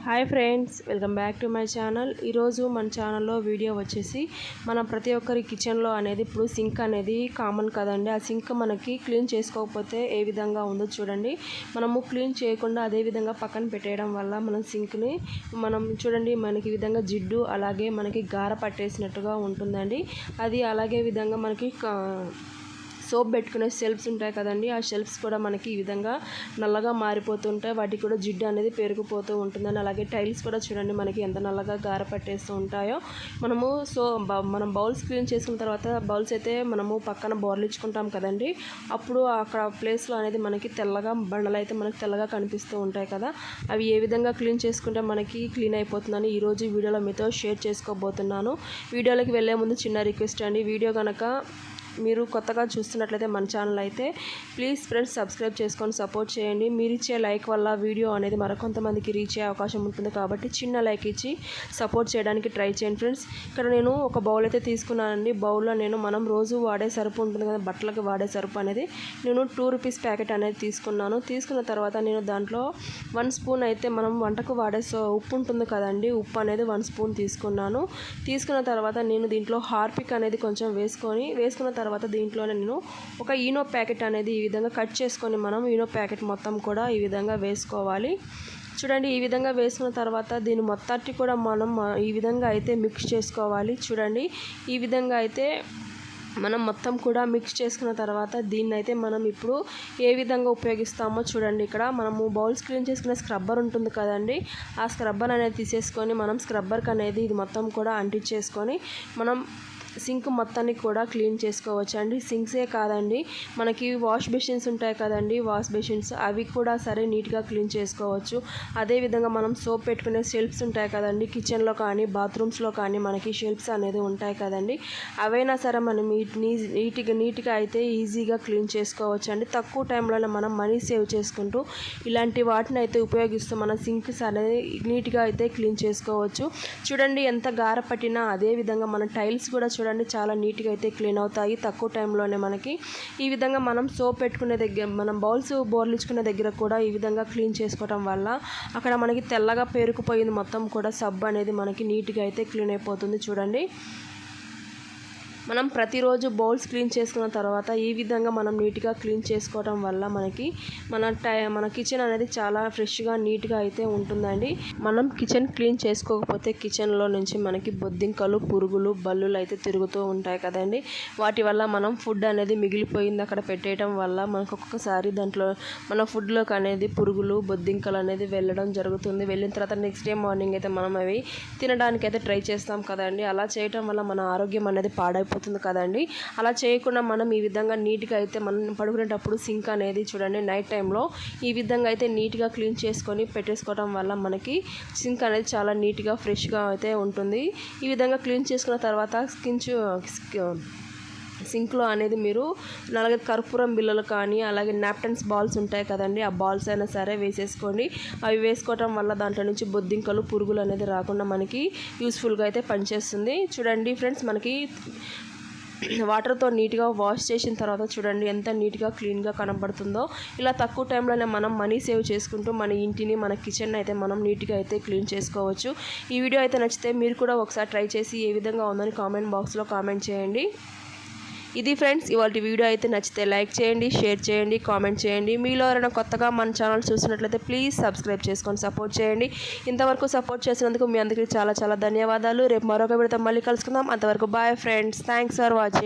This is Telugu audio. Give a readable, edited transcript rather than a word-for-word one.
Hi friends, welcome back to my channel. ఈరోజు మన ఛానల్లో వీడియో వచ్చేసి మనం ప్రతి ఒక్కరి కిచెన్లో అనేది ఇప్పుడు సింక్ అనేది కామన్ కదండి. ఆ సింక్ మనకి క్లీన్ చేసుకోకపోతే ఏ విధంగా ఉందో చూడండి. మనము క్లీన్ చేయకుండా అదే విధంగా పక్కన పెట్టేయడం వల్ల మనం సింక్ని చూడండి మనకి ఈ విధంగా జిడ్డు అలాగే మనకి గార పట్టేసినట్టుగా ఉంటుందండి. అది అలాగే విధంగా మనకి సోప్ పెట్టుకునే షెల్ఫ్స్ ఉంటాయి కదండి. ఆ షెల్ఫ్స్ కూడా మనకి ఈ విధంగా నల్లగా మారిపోతుంటాయి. వాటికి కూడా జిడ్డు అనేది పెరిగిపోతూ ఉంటుందండి. అలాగే టైల్స్ కూడా చూడండి మనకి ఎంత నల్లగా గార పట్టేస్తూ ఉంటాయో. మనం బౌల్స్ క్లీన్ చేసుకున్న తర్వాత బౌల్స్ అయితే మనము పక్కన బోర్లించుకుంటాం కదండి. అప్పుడు అక్కడ ప్లేస్లో అనేది మనకి తెల్లగా బండలు అయితే మనకి తెల్లగా కనిపిస్తూ ఉంటాయి కదా. అవి ఏ విధంగా క్లీన్ చేసుకుంటే మనకి క్లీన్ అయిపోతుందని ఈరోజు వీడియోలో మీతో షేర్ చేసుకోబోతున్నాను. వీడియోలోకి వెళ్ళే ముందు చిన్న రిక్వెస్ట్ అండి, వీడియో కనుక మీరు కొత్తగా చూస్తున్నట్లయితే మన ఛానల్ అయితే ప్లీజ్ ఫ్రెండ్స్ సబ్స్క్రైబ్ చేసుకొని సపోర్ట్ చేయండి. మీరు ఇచ్చే లైక్ వల్ల వీడియో అనేది మరికొంతమందికి రీచ్ అయ్యే అవకాశం ఉంటుంది కాబట్టి చిన్న లైక్ ఇచ్చి సపోర్ట్ చేయడానికి ట్రై చేయండి ఫ్రెండ్స్. ఇక్కడ నేను ఒక బౌల్ అయితే తీసుకున్నానండి. బౌల్లో మనం రోజు వాడే సరుపు ఉంటుంది కదా, బట్టలకు వాడే సరుపు అనేది నేను 2 రూపీస్ ప్యాకెట్ అనేది తీసుకున్నాను. తీసుకున్న తర్వాత నేను దాంట్లో 1 స్పూన్ అయితే మనం వంటకు వాడే ఉప్పు ఉంటుంది కదండి, ఉప్పు అనేది 1 స్పూన్ తీసుకున్నాను. తీసుకున్న తర్వాత నేను దీంట్లో హార్పిక్ అనేది కొంచెం వేసుకున్న తర్వాత దీంట్లోనే నేను ఒక ఈనో ప్యాకెట్ అనేది ఈ విధంగా కట్ చేసుకొని మనం ఈనో ప్యాకెట్ మొత్తం కూడా ఈ విధంగా వేసుకోవాలి. చూడండి ఈ విధంగా వేసుకున్న తర్వాత దీని మొత్తాన్ని కూడా మనం ఈ విధంగా అయితే మిక్స్ చేసుకోవాలి. చూడండి ఈ విధంగా అయితే మనం మొత్తం కూడా మిక్స్ చేసుకున్న తర్వాత దీన్ని అయితే మనం ఇప్పుడు ఏ విధంగా ఉపయోగిస్తామో చూడండి. ఇక్కడ మనము బౌల్స్ క్లీన్ చేసుకునే స్క్రబ్బర్ ఉంటుంది కదండి, ఆ స్క్రబ్బర్ అనేది తీసేసుకొని మనం స్క్రబ్బర్కి అనేది ఇది మొత్తం కూడా అంటించేసుకొని మనం సింక్ మొత్తాన్ని కూడా క్లీన్ చేసుకోవచ్చు అండి. సింక్సే కాదండి, మనకి వాష్ బేసిన్స్ ఉంటాయి కదండి, వాష్ బేసిన్స్ అవి కూడా సరే నీట్గా క్లీన్ చేసుకోవచ్చు. అదేవిధంగా మనం సోప్ పెట్టుకునే షెల్ఫ్స్ ఉంటాయి కదండి, కిచెన్లో కానీ బాత్రూమ్స్లో కానీ మనకి షెల్ఫ్స్ అనేది ఉంటాయి కదండి, అవైనా సరే మనం నీట్గా అయితే ఈజీగా క్లీన్ చేసుకోవచ్చు అండి. తక్కువ టైంలోనే మనం మనీ సేవ్ చేసుకుంటూ ఇలాంటి వాటిని అయితే ఉపయోగిస్తూ మన సింక్స్ అనేది నీట్గా అయితే క్లీన్ చేసుకోవచ్చు. చూడండి ఎంత గార పట్టినా అదేవిధంగా మన టైల్స్ కూడా చూడండి చాలా నీట్గా అయితే క్లీన్ అవుతాయి తక్కువ టైంలోనే. మనకి ఈ విధంగా మనం సోప్ పెట్టుకునే దగ్గర మనం బౌల్స్ బోర్లించుకునే దగ్గర కూడా ఈ విధంగా క్లీన్ చేసుకోవడం వల్ల అక్కడ మనకి తెల్లగా పేరుకుపోయింది మొత్తం కూడా సబ్బు అనేది మనకి నీట్గా అయితే క్లీన్ అయిపోతుంది. చూడండి మనం ప్రతిరోజు బౌల్స్ క్లీన్ చేసుకున్న తర్వాత ఈ విధంగా మనం నీట్గా క్లీన్ చేసుకోవడం వల్ల మనకి మన కిచెన్ అనేది చాలా ఫ్రెష్గా నీట్గా అయితే ఉంటుందండి. మనం కిచెన్ క్లీన్ చేసుకోకపోతే కిచెన్లో నుంచి మనకి బొద్దింకలు పురుగులు బల్లులు అయితే తిరుగుతూ ఉంటాయి కదండి. వాటి వల్ల మనం ఫుడ్ అనేది మిగిలిపోయింది అక్కడ పెట్టేయడం వల్ల మనకు ఒక్కొక్కసారి దాంట్లో మన ఫుడ్లోకి అనేది పురుగులు బొద్దింకలు అనేది వెళ్ళడం జరుగుతుంది. వెళ్ళిన తర్వాత నెక్స్ట్ డే మార్నింగ్ అయితే మనం అవి తినడానికైతే ట్రై చేస్తాం కదండి. అలా చేయడం వల్ల మన ఆరోగ్యం అనేది పాడైపోతుంది కదండి. అలా చేయకుండా మనం ఈ విధంగా నీట్గా అయితే మనం పడుకునేటప్పుడు సింక్ అనేది చూడండి నైట్ టైంలో ఈ విధంగా అయితే నీట్గా క్లీన్ చేసుకొని పెట్టేసుకోవడం వల్ల మనకి సింక్ అనేది చాలా నీట్గా ఫ్రెష్గా అయితే ఉంటుంది. ఈ విధంగా క్లీన్ చేసుకున్న తర్వాత సింక్లో అనేది మీరు 4 కర్పూరం బిళ్ళలు కానీ అలాగే నాప్కిన్స్ బాల్స్ ఉంటాయి కదండి, ఆ బాల్స్ అయినా సరే వేసేసుకోండి. అవి వేసుకోవటం వల్ల దాంట్లో నుంచి బొద్దింకలు పురుగులు అనేది రాకుండా మనకి యూస్ఫుల్గా అయితే పనిచేస్తుంది. చూడండి ఫ్రెండ్స్ మనకి వాటర్తో నీట్గా వాష్ చేసిన తర్వాత చూడండి ఎంత నీట్గా క్లీన్గా కనబడుతుందో. ఇలా తక్కువ టైంలోనే మనం మనీ సేవ్ చేసుకుంటూ మన ఇంటిని మన కిచెన్ అయితే మనం నీట్గా అయితే క్లీన్ చేసుకోవచ్చు. ఈ వీడియో అయితే నచ్చితే మీరు కూడా ఒకసారి ట్రై చేసి ఏ విధంగా ఉందని కామెంట్ బాక్స్లో కామెంట్ చేయండి. ఇది ఫ్రెండ్స్ ఇవాళ వీడియో అయితే నచ్చితే లైక్ చేయండి, షేర్ చేయండి, కామెంట్ చేయండి. మీలో ఎవరైనా కొత్తగా మన ఛానల్ చూసినట్లయితే ప్లీజ్ సబ్స్క్రైబ్ చేసుకొని సపోర్ట్ చేయండి. ఇంతవరకు సపోర్ట్ చేసినందుకు మీ అందరికీ చాలా చాలా ధన్యవాదాలు. రేపు మరొక వీడియోతో మళ్ళీ కలుసుకుందాం. అంతవరకు bye friends, thanks for watching.